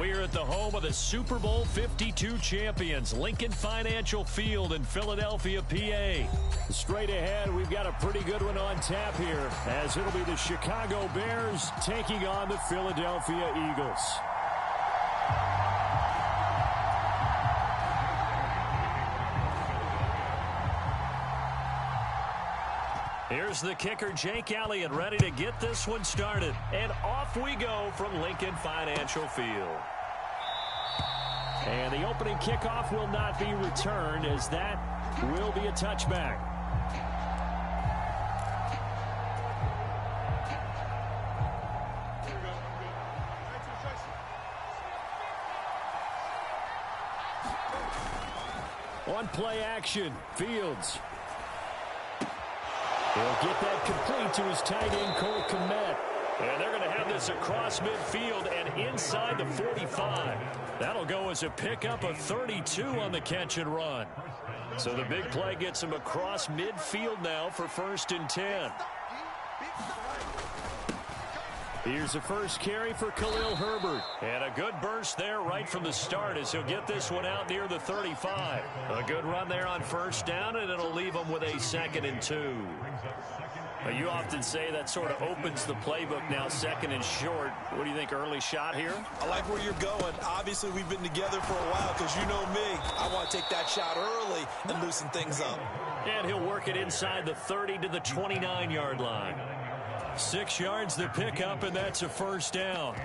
We're at the home of the Super Bowl 52 champions, Lincoln Financial Field in Philadelphia, PA. Straight ahead, we've got a pretty good one on tap here, as it'll be the Chicago Bears taking on the Philadelphia Eagles. Here's the kicker, Jake Elliott, ready to get this one started. And off we go from Lincoln Financial Field. And the opening kickoff will not be returned, as that will be a touchback. On play action, Fields. He'll get that complete to his tight end, Cole Kmet. And they're going to have this across midfield and inside the 45. That'll go as a pickup of 32 on the catch and run. So the big play gets him across midfield now for 1st and 10. Here's the first carry for Khalil Herbert. And a good burst there right from the start as he'll get this one out near the 35. A good run there on 1st down, and it'll leave him with a 2nd and 2. You often say that sort of opens the playbook now, 2nd and short. What do you think, early shot here? I like where you're going. Obviously, we've been together for a while because you know me. I want to take that shot early and loosen things up. And he'll work it inside the 30 to the 29-yard line. 6 yards the pickup, and that's a 1st down.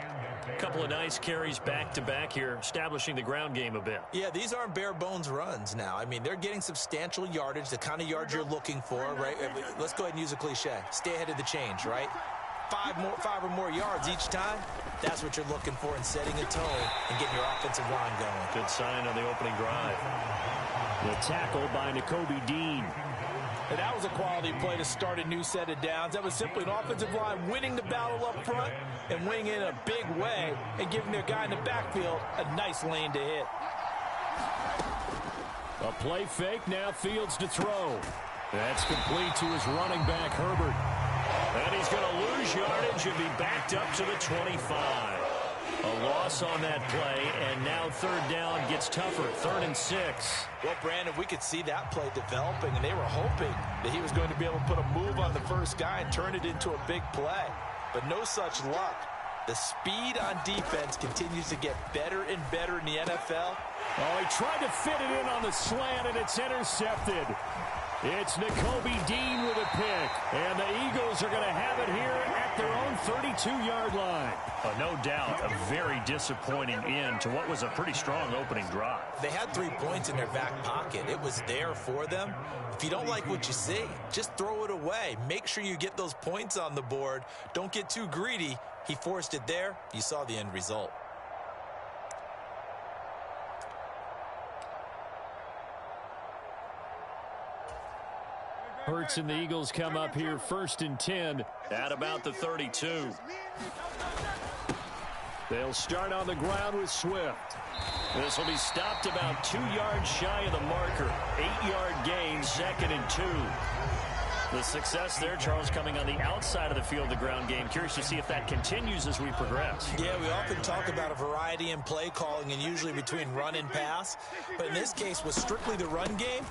A couple of nice carries back-to-back here, establishing the ground game a bit. Yeah, these aren't bare-bones runs now. I mean, they're getting substantial yardage, the kind of yards you're looking for, right? Let's go ahead and use a cliche. Stay ahead of the change, right? 5 or more yards each time. That's what you're looking for in setting a tone and getting your offensive line going. Good sign on the opening drive. The tackle by Nakobe Dean. And that was a quality play to start a new set of downs. That was simply an offensive line winning the battle up front and winning in a big way and giving their guy in the backfield a nice lane to hit. A play fake, now Fields to throw. That's complete to his running back, Herbert. And he's going to lose yardage and be backed up to the 25. A loss on that play, and now 3rd down gets tougher, 3rd and 6. Well, Brandon, we could see that play developing, and they were hoping that he was going to be able to put a move on the first guy and turn it into a big play. But no such luck. The speed on defense continues to get better and better in the NFL. Oh, he tried to fit it in on the slant, and it's intercepted. It's Nakobe Dean with a pick, and the Eagles are going to have it here at their own 32-yard line. No doubt, a very disappointing end to what was a pretty strong opening drive. They had 3 points in their back pocket. It was there for them. If you don't like what you see, just throw it away. Make sure you get those points on the board. Don't get too greedy. He forced it there. You saw the end result. Hurts and the Eagles come up here 1st and 10 at about the 32. They'll start on the ground with Swift. This will be stopped about 2 yards shy of the marker. 8-yard gain, 2nd and 2. The success there, Charles, coming on the outside of the field, the ground game. Curious to see if that continues as we progress. Yeah, we often talk about a variety in play calling and usually between run and pass. But in this case, with strictly the run game,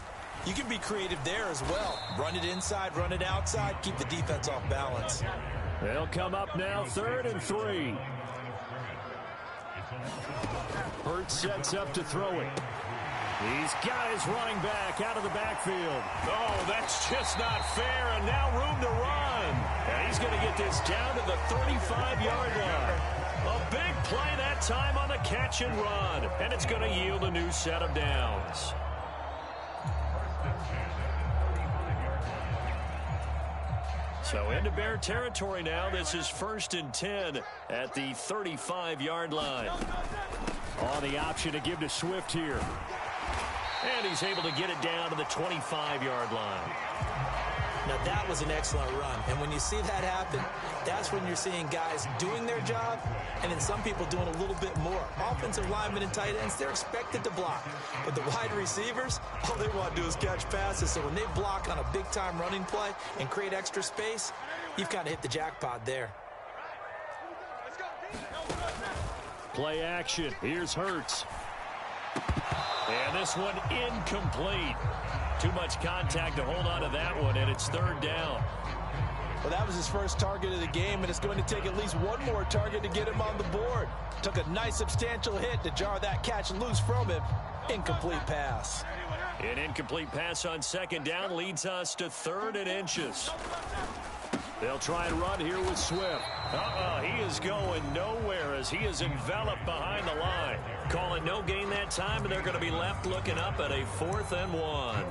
you can be creative there as well. Run it inside, run it outside, keep the defense off balance. They'll come up now 3rd and 3. Hurts sets up to throw it. He's got his running back out of the backfield. Oh, that's just not fair, and now room to run. And he's going to get this down to the 35-yard line. A big play that time on the catch and run, and it's going to yield a new set of downs. So into Bear territory now. This is 1st and 10 at the 35-yard line. On the option to give to Swift here. And he's able to get it down to the 25-yard line. Now that was an excellent run. And when you see that happen, that's when you're seeing guys doing their job and then some people doing a little bit more. Offensive linemen and tight ends, they're expected to block. But the wide receivers, all they want to do is catch passes. So when they block on a big-time running play and create extra space, you've kind of hit the jackpot there. Play action. Here's Hurts. And this one incomplete. Too much contact to hold on to that one, and it's third down. Well, that was his first target of the game, and it's going to take at least one more target to get him on the board. Took a nice substantial hit to jar that catch loose from him. Incomplete pass. An incomplete pass on second down leads us to 3rd and inches. They'll try and run here with Swift. He is going nowhere as he is enveloped behind the line. Call it no gain that time, and they're going to be left looking up at a 4th and 1.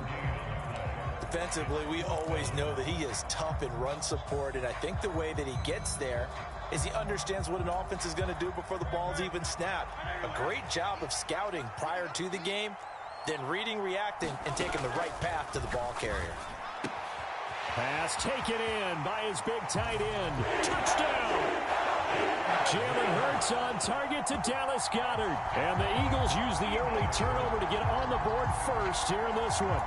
Defensively, we always know that he is tough in run support, and I think the way that he gets there is he understands what an offense is going to do before the ball's even snapped. A great job of scouting prior to the game, then reading, reacting, and taking the right path to the ball carrier. Pass taken in by his big tight end. Touchdown! Jalen Hurts on target to Dallas Goedert. And the Eagles use the early turnover to get on the board first here in this one.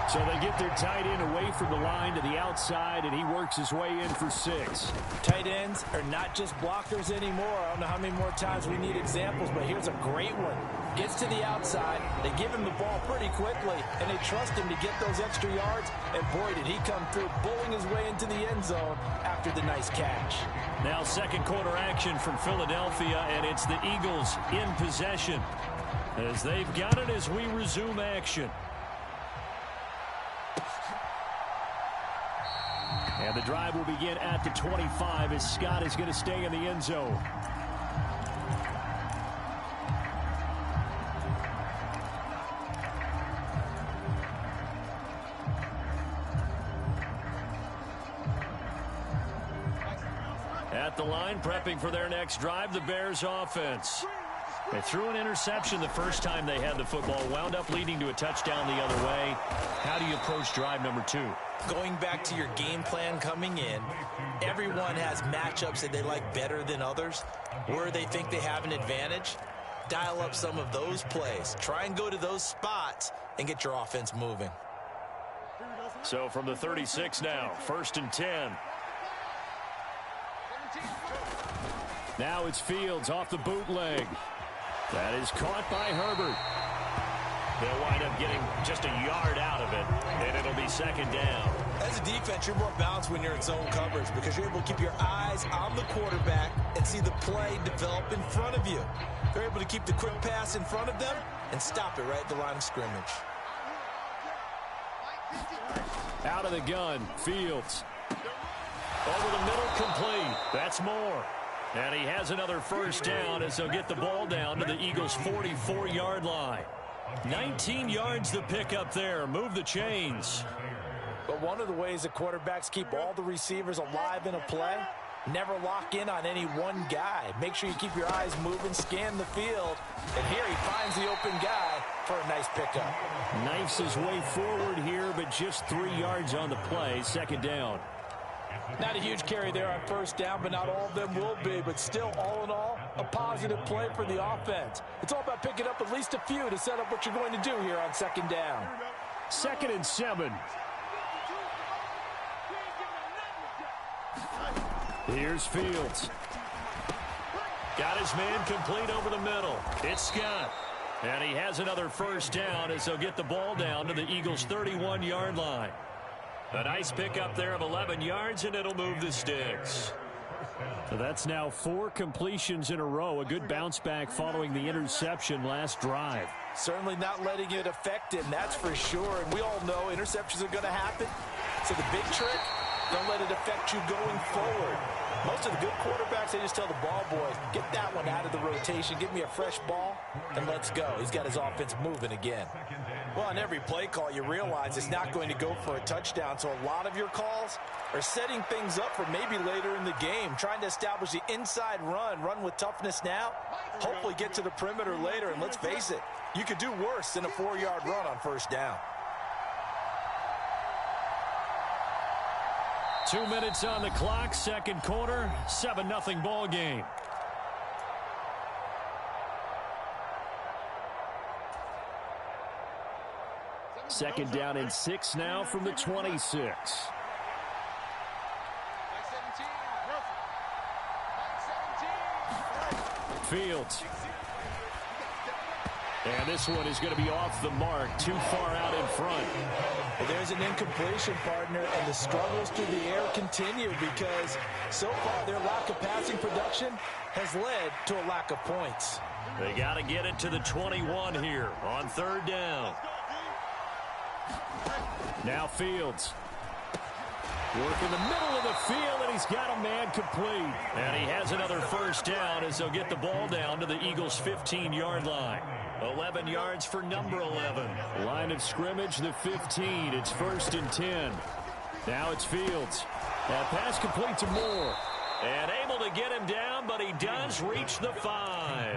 So they get their tight end away from the line to the outside, and he works his way in for 6. Tight ends are not just blockers anymore. I don't know how many more times we need examples, but here's a great one. Gets to the outside, they give him the ball pretty quickly, and they trust him to get those extra yards, and boy, did he come through, bowling his way into the end zone after the nice catch. Now second quarter action from Philadelphia, and it's the Eagles in possession as they've got it as we resume action. And the drive will begin at the 25 as Scott is going to stay in the end zone. At the line, prepping for their next drive, the Bears offense. They threw an interception the first time they had the football, wound up leading to a touchdown the other way. How do you approach drive number 2? Going back to your game plan coming in, everyone has matchups that they like better than others. Where they think they have an advantage, dial up some of those plays. Try and go to those spots and get your offense moving. So from the 36 now, 1st and 10. Now it's Fields off the bootleg. That is caught by Herbert. They'll wind up getting just a yard out of it, and it'll be 2nd down. As a defense, you're more balanced when you're in zone coverage because you're able to keep your eyes on the quarterback and see the play develop in front of you. They're able to keep the quick pass in front of them and stop it right at the line of scrimmage. Out of the gun, Fields. Over the middle, complete. That's more. And he has another 1st down as they'll get the ball down to the Eagles' 44-yard line. 19 yards to pick up there. Move the chains. But one of the ways that quarterbacks keep all the receivers alive in a play, never lock in on any one guy. Make sure you keep your eyes moving, scan the field. And here he finds the open guy for a nice pickup. Knifes his way forward here, but just 3 yards on the play. 2nd down. Not a huge carry there on 1st down, but not all of them will be. But still, all in all, a positive play for the offense. It's all about picking up at least a few to set up what you're going to do here on 2nd down. 2nd and 7. Here's Fields. Got his man complete over the middle. It's Scott. And he has another 1st down as they'll get the ball down to the Eagles' 31-yard line. A nice pickup there of 11 yards, and it'll move the sticks. So that's now 4 completions in a row. A good bounce back following the interception last drive. Certainly not letting it affect him, that's for sure. And we all know interceptions are going to happen. So the big trick, don't let it affect you going forward. Most of the good quarterbacks, they just tell the ball boy, get that one out of the rotation, give me a fresh ball, and let's go. He's got his offense moving again. Well, on every play call, you realize it's not going to go for a touchdown. So a lot of your calls are setting things up for maybe later in the game, trying to establish the inside run with toughness now, hopefully get to the perimeter later. And let's face it, you could do worse than a 4-yard run on 1st down. 2 minutes on the clock, 2nd quarter, 7-0 ball game. Second down and 6 now from the 26. Fields. And this one is going to be off the mark, too far out in front. There's an incompletion, partner, and the struggles through the air continue because so far their lack of passing production has led to a lack of points. They got to get it to the 21 here on third down. Now Fields. Work in the middle of the field, and he's got a man complete. And he has another first down as they'll get the ball down to the Eagles' 15-yard line. 11 yards for number 11. Line of scrimmage, the 15. It's 1st and 10. Now it's Fields. That pass complete to Moore. And able to get him down, but he does reach the 5.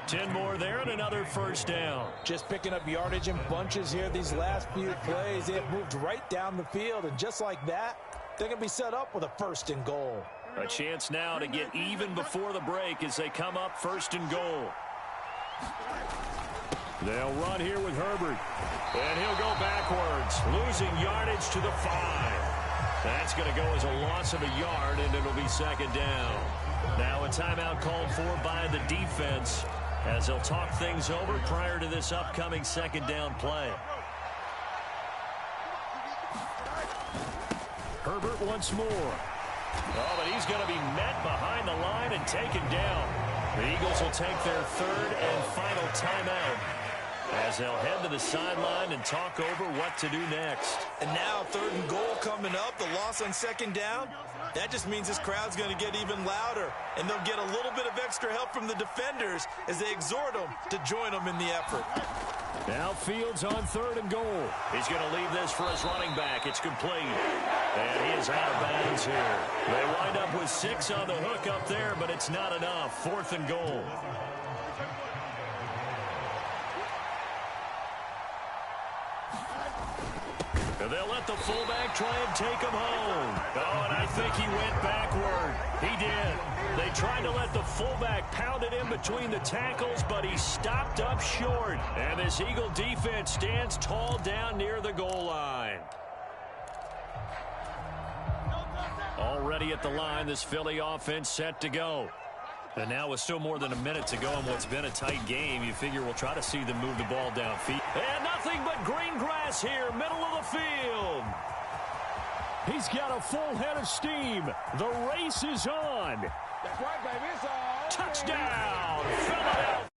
10 more there and another first down. Just picking up yardage in bunches here these last few plays. They have moved right down the field, and just like that, they're going to be set up with a 1st and goal. A chance now to get even before the break as they come up 1st and goal. They'll run here with Herbert. And he'll go backwards, losing yardage to the 5. That's going to go as a loss of a yard, and it'll be 2nd down. Now a timeout called for by the defense as they'll talk things over prior to this upcoming 2nd down play. Herbert once more. Oh, but he's going to be met behind the line and taken down. The Eagles will take their 3rd and final timeout as they'll head to the sideline and talk over what to do next. And now 3rd and goal coming up. The loss on 2nd down. That just means this crowd's going to get even louder. And they'll get a little bit of extra help from the defenders as they exhort them to join them in the effort. Now Fields on 3rd and goal. He's going to leave this for his running back. It's complete. And he is out of bounds here. They wind up with 6 on the hook up there, but it's not enough. 4th and goal. They'll let the fullback try and take him home. Oh, and I think he went backward. He did. They tried to let the fullback pound it in between the tackles, but he stopped up short. And this Eagle defense stands tall down near the goal line. Already at the line, this Philly offense set to go. And now with still more than a minute to go in what's been a tight game, you figure we'll try to see them move the ball downfield. And nothing but green grass here, middle of the field. He's got a full head of steam. The race is on. That's right, baby. It's on. Touchdown, Philadelphia.